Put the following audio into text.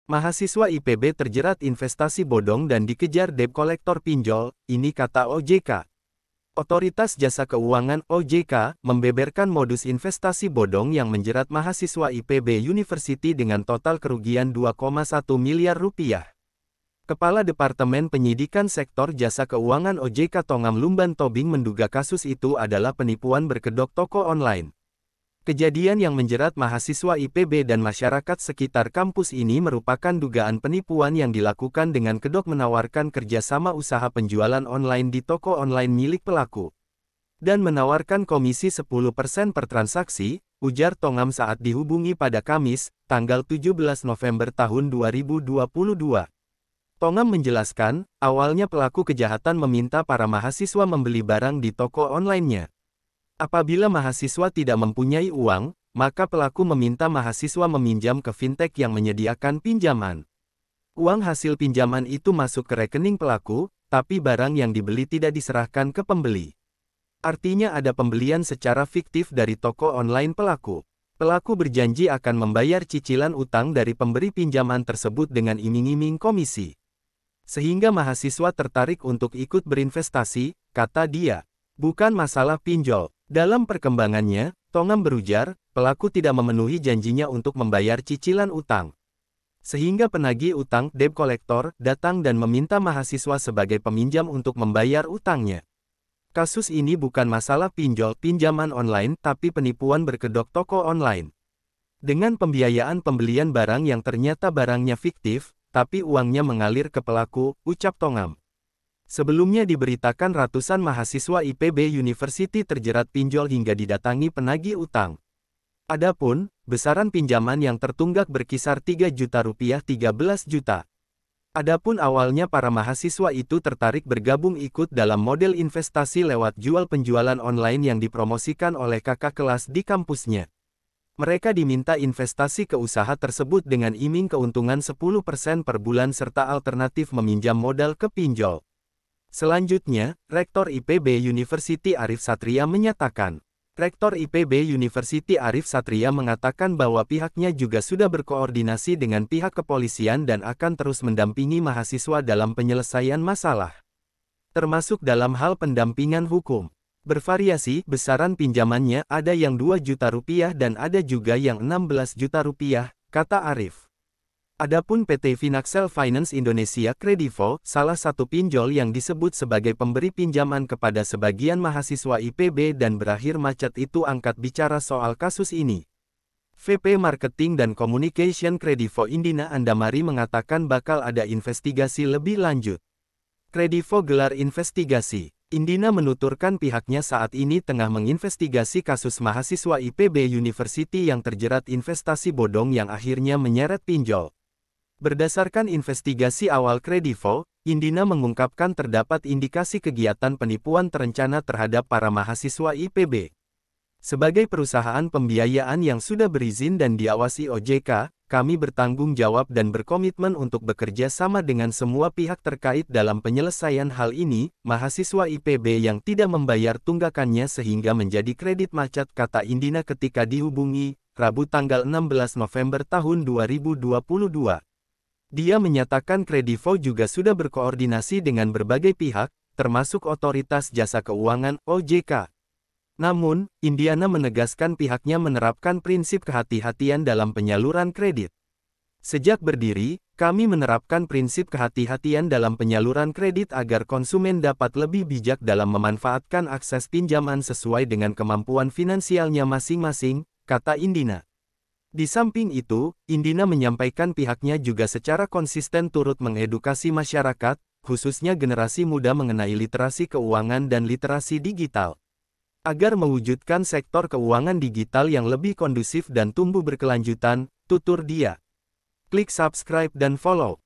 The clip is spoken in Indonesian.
Mahasiswa IPB terjerat investasi bodong dan dikejar debt kolektor pinjol, ini kata OJK. Otoritas Jasa Keuangan (OJK) membeberkan modus investasi bodong yang menjerat mahasiswa IPB University dengan total kerugian 2,1 miliar rupiah. Kepala Departemen Penyidikan Sektor Jasa Keuangan OJK Tongam Lumban Tobing menduga kasus itu adalah penipuan berkedok toko online. Kejadian yang menjerat mahasiswa IPB dan masyarakat sekitar kampus ini merupakan dugaan penipuan yang dilakukan dengan kedok menawarkan kerjasama usaha penjualan online di toko online milik pelaku. Dan menawarkan komisi 10% per transaksi, ujar Tongam saat dihubungi pada Kamis, tanggal 17 November tahun 2022. Tongam menjelaskan, awalnya pelaku kejahatan meminta para mahasiswa membeli barang di toko online-nya. Apabila mahasiswa tidak mempunyai uang, maka pelaku meminta mahasiswa meminjam ke fintech yang menyediakan pinjaman. Uang hasil pinjaman itu masuk ke rekening pelaku, tapi barang yang dibeli tidak diserahkan ke pembeli. Artinya ada pembelian secara fiktif dari toko online pelaku. Pelaku berjanji akan membayar cicilan utang dari pemberi pinjaman tersebut dengan iming-iming komisi. Sehingga mahasiswa tertarik untuk ikut berinvestasi, kata dia. Bukan masalah pinjol. Dalam perkembangannya, Tongam berujar, pelaku tidak memenuhi janjinya untuk membayar cicilan utang. Sehingga penagih utang debt kolektor datang dan meminta mahasiswa sebagai peminjam untuk membayar utangnya. Kasus ini bukan masalah pinjol pinjaman online tapi penipuan berkedok toko online. Dengan pembiayaan pembelian barang yang ternyata barangnya fiktif, tapi uangnya mengalir ke pelaku, ucap Tongam. Sebelumnya diberitakan ratusan mahasiswa IPB University terjerat pinjol hingga didatangi penagih utang. Adapun, besaran pinjaman yang tertunggak berkisar 3 juta rupiah 13 juta. Adapun awalnya para mahasiswa itu tertarik bergabung ikut dalam model investasi lewat jual penjualan online yang dipromosikan oleh kakak kelas di kampusnya. Mereka diminta investasi ke usaha tersebut dengan iming keuntungan 10% per bulan serta alternatif meminjam modal ke pinjol. Selanjutnya, Rektor IPB University Arif Satria menyatakan. Rektor IPB University Arif Satria mengatakan bahwa pihaknya juga sudah berkoordinasi dengan pihak kepolisian dan akan terus mendampingi mahasiswa dalam penyelesaian masalah. Termasuk dalam hal pendampingan hukum. Bervariasi, besaran pinjamannya ada yang 2 juta rupiah dan ada juga yang 16 juta rupiah, kata Arif. Adapun PT Finaxel Finance Indonesia Kredivo, salah satu pinjol yang disebut sebagai pemberi pinjaman kepada sebagian mahasiswa IPB dan berakhir macet itu angkat bicara soal kasus ini. VP Marketing dan Communication Kredivo Indina Andamari mengatakan bakal ada investigasi lebih lanjut. Kredivo gelar investigasi. Indina menuturkan pihaknya saat ini tengah menginvestigasi kasus mahasiswa IPB University yang terjerat investasi bodong yang akhirnya menyeret pinjol. Berdasarkan investigasi awal Kredivo, Indina mengungkapkan terdapat indikasi kegiatan penipuan terencana terhadap para mahasiswa IPB. Sebagai perusahaan pembiayaan yang sudah berizin dan diawasi OJK, kami bertanggung jawab dan berkomitmen untuk bekerja sama dengan semua pihak terkait dalam penyelesaian hal ini. Mahasiswa IPB yang tidak membayar tunggakannya sehingga menjadi kredit macet, kata Indina ketika dihubungi, Rabu tanggal 16 November tahun 2022. Dia menyatakan Kredivo juga sudah berkoordinasi dengan berbagai pihak, termasuk Otoritas Jasa Keuangan (OJK). Namun, Indiana menegaskan pihaknya menerapkan prinsip kehati-hatian dalam penyaluran kredit. Sejak berdiri, kami menerapkan prinsip kehati-hatian dalam penyaluran kredit agar konsumen dapat lebih bijak dalam memanfaatkan akses pinjaman sesuai dengan kemampuan finansialnya masing-masing, kata Indina. Di samping itu, Indina menyampaikan pihaknya juga secara konsisten turut mengedukasi masyarakat, khususnya generasi muda mengenai literasi keuangan dan literasi digital. Agar mewujudkan sektor keuangan digital yang lebih kondusif dan tumbuh berkelanjutan, tutur dia. Klik subscribe dan follow.